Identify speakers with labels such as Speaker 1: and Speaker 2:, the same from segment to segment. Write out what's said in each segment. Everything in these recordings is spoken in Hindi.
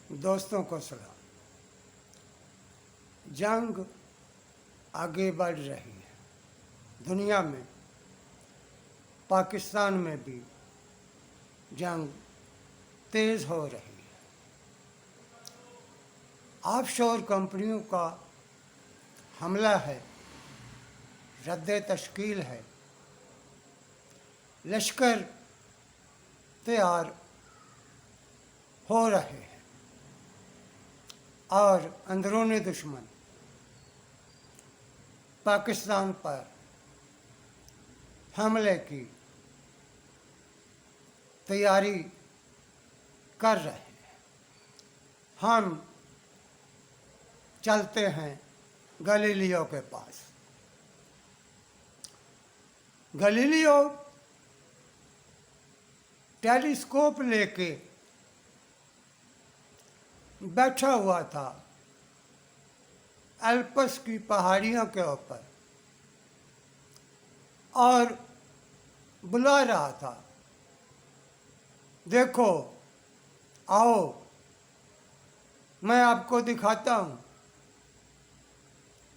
Speaker 1: दोस्तों को सलाम। जंग आगे बढ़ रही है दुनिया में, पाकिस्तान में भी जंग तेज़ हो रही है। ऑफशोर कंपनियों का हमला है, रद्द तश्कील है, लश्कर तैयार हो रहे हैं और अंदरूनी दुश्मन पाकिस्तान पर हमले की तैयारी कर रहे हैं। हम चलते हैं गलीलियो के पास। गलीलियो टेलीस्कोप लेके बैठा हुआ था एल्पस की पहाड़ियों के ऊपर और बुला रहा था, देखो आओ मैं आपको दिखाता हूँ।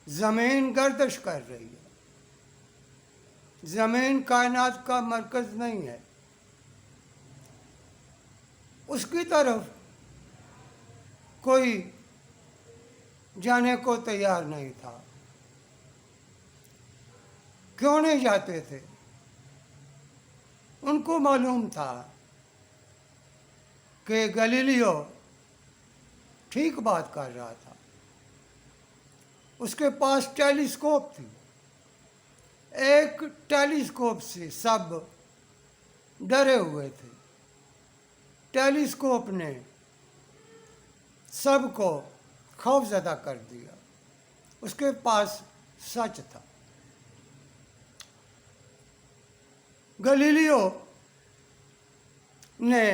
Speaker 1: ज़मीन गर्दिश कर रही है। ज़मीन कायनात का मरकज़ नहीं है। उसकी तरफ कोई जाने को तैयार नहीं था। क्यों नहीं जाते थे? उनको मालूम था कि गलीलियो ठीक बात कर रहा था। उसके पास टेलीस्कोप थी। एक टेलीस्कोप से सब डरे हुए थे। टेलीस्कोप ने सबको खौफज़दा कर दिया। उसके पास सच था। गलीलियो ने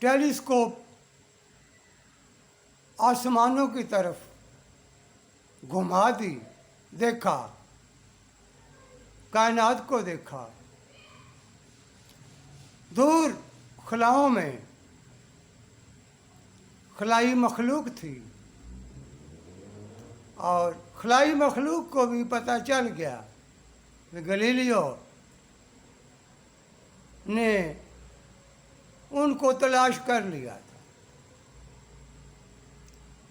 Speaker 1: टेलीस्कोप आसमानों की तरफ घुमा दी, देखा, कायनात को देखा। दूर खलाओं में खलाई मखलूक थी और खलाई मखलूक को भी पता चल गया कि गलीलियो ने उनको तलाश कर लिया था।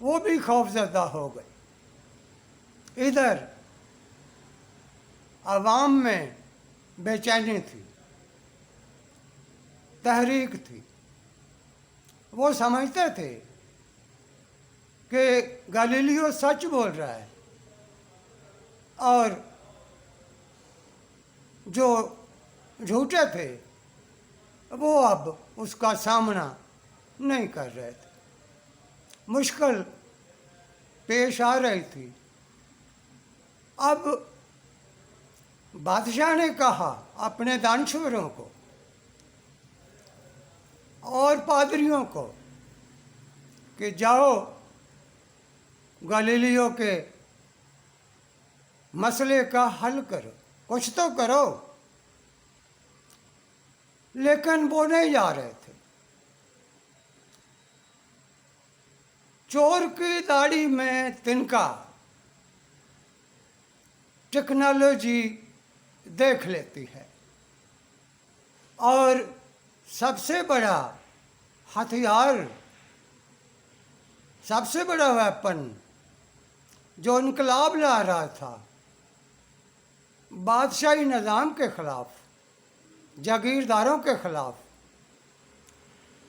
Speaker 1: वो भी खौफज़दा हो गए। इधर आवाम में बेचैनी थी, तहरीक थी। वो समझते थे कि गलीलियो सच बोल रहा है और जो झूठे थे वो अब उसका सामना नहीं कर रहे थे। मुश्किल पेश आ रही थी। अब बादशाह ने कहा अपने दानशूरों को और पादरियों को कि जाओ गलीलियो के मसले का हल करो, कुछ तो करो। लेकिन वो नहीं जा रहे थे। चोर की दाढ़ी में तिनका टेक्नोलॉजी देख लेती है और सबसे बड़ा हथियार, सबसे बड़ा वेपन जो इनकलाब ला रहा था बादशाही निज़ाम के ख़िलाफ़, जागीरदारों के ख़िलाफ़,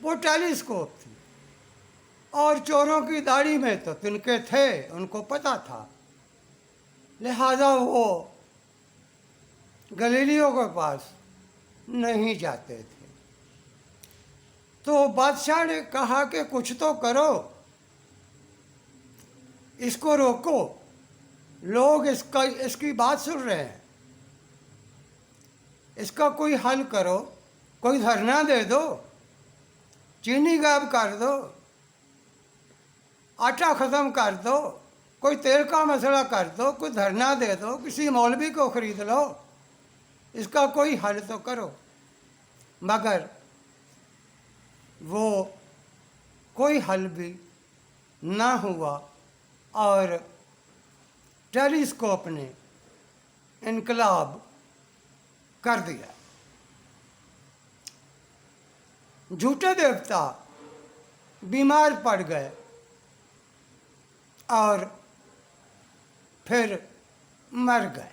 Speaker 1: वो टेलीस्कोप थी। और चोरों की दाढ़ी में तो तिनके थे, उनको पता था। लिहाजा वो गलीलियो के पास नहीं जाते थे। तो बादशाह ने कहा कि कुछ तो करो, इसको रोको। लोग इसकी बात सुन रहे हैं, इसका कोई हल करो, कोई धरना दे दो, चीनी गायब कर दो, आटा ख़त्म कर दो, कोई तेल का मसला कर दो, कोई धरना दे दो, किसी मौलवी को ख़रीद लो, इसका कोई हल तो करो। मगर वो कोई हल भी ना हुआ और टेलीस्कोप ने इनकलाब कर दिया। झूठे देवता बीमार पड़ गए और फिर मर गए।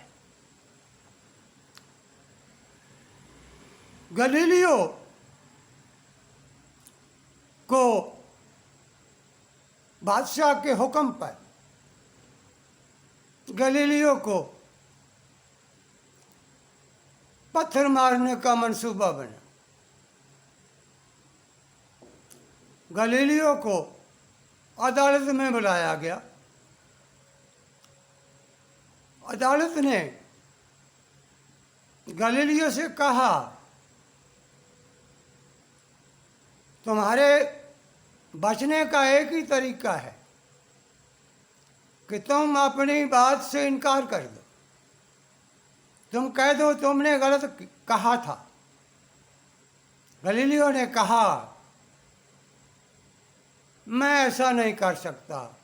Speaker 1: गलीलियो को बादशाह के हुक्म पर गलीलियो को पत्थर मारने का मंसूबा बना। गलीलियो को अदालत में बुलाया गया। अदालत ने गलीलियो से कहा, तुम्हारे बचने का एक ही तरीका है कि तुम अपनी बात से इनकार कर दो। तुम कह दो तुमने गलत कहा था। गलीलियो ने कहा, मैं ऐसा नहीं कर सकता,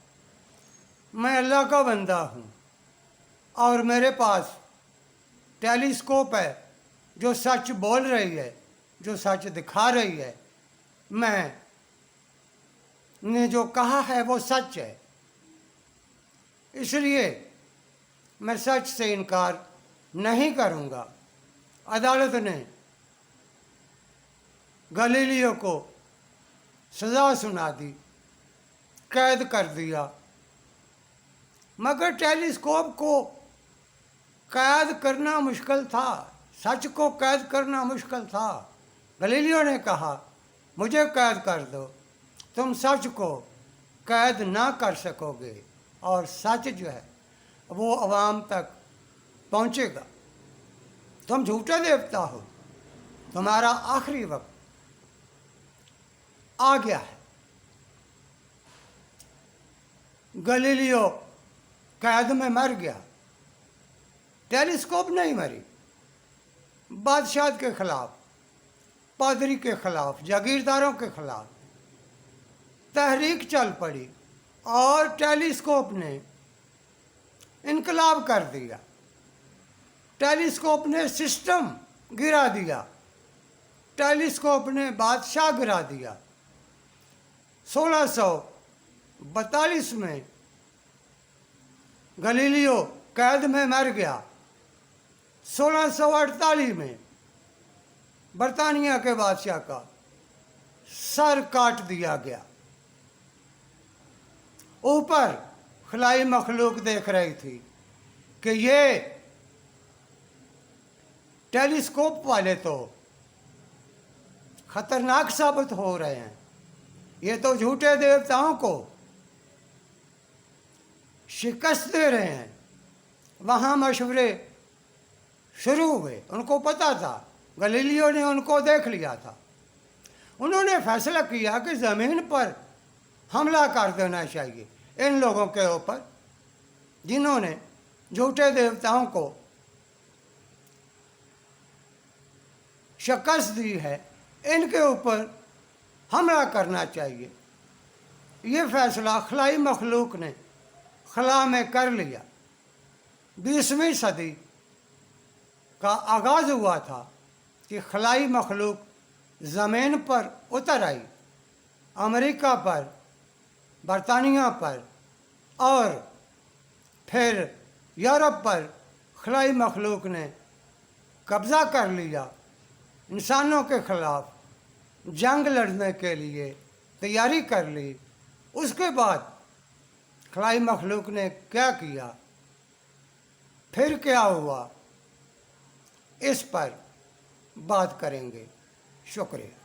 Speaker 1: मैं अल्लाह का बंदा हूँ और मेरे पास टेलीस्कोप है जो सच बोल रही है, जो सच दिखा रही है। मैंने जो कहा है वो सच है, इसलिए मैं सच से इनकार नहीं करूँगा। अदालत ने गलीलियो को सज़ा सुना दी, कैद कर दिया। मगर टेलीस्कोप को कैद करना मुश्किल था, सच को कैद करना मुश्किल था। गलीलियो ने कहा, मुझे कैद कर दो, तुम सच को कैद ना कर सकोगे और सच जो है वो अवाम तक पहुंचेगा। तुम झूठे देवता हो, तुम्हारा आखिरी वक्त आ गया है। गलीलियो कैद में मर गया, टेलीस्कोप नहीं मरी। बादशाह के खिलाफ, पादरी के खिलाफ, जागीरदारों के खिलाफ तहरीक चल पड़ी और टेलीस्कोप ने इनकलाब कर दिया। टेलीस्कोप ने सिस्टम गिरा दिया, टेलीस्कोप ने बादशाह गिरा दिया। 1642 में गलीलियो कैद में मर गया। 1648 में बरतानिया के बादशाह का सर काट दिया गया। ऊपर खलाई मखलूक देख रही थी कि ये टेलीस्कोप वाले तो खतरनाक साबित हो रहे हैं, ये तो झूठे देवताओं को शिकस्त दे रहे हैं। वहाँ मशवरे शुरू हुए, उनको पता था, गलीलियो ने उनको देख लिया था। उन्होंने फैसला किया कि ज़मीन पर हमला कर देना चाहिए इन लोगों के ऊपर जिन्होंने झूठे देवताओं को शिकस्त दी है। इनके ऊपर हमला करना चाहिए। ये फैसला खलाई मखलूक ने खला में कर लिया। 20वीं सदी का आगाज़ हुआ था कि खलाई मखलूक ज़मीन पर उतर आई, अमेरिका पर, बरतानिया पर और फिर यूरोप पर खलाई मखलूक ने कब्ज़ा कर लिया। इंसानों के ख़िलाफ़ जंग लड़ने के लिए तैयारी कर ली। उसके बाद खलाई मखलूक ने क्या किया, फिर क्या हुआ, इस पर बात करेंगे। शुक्रिया।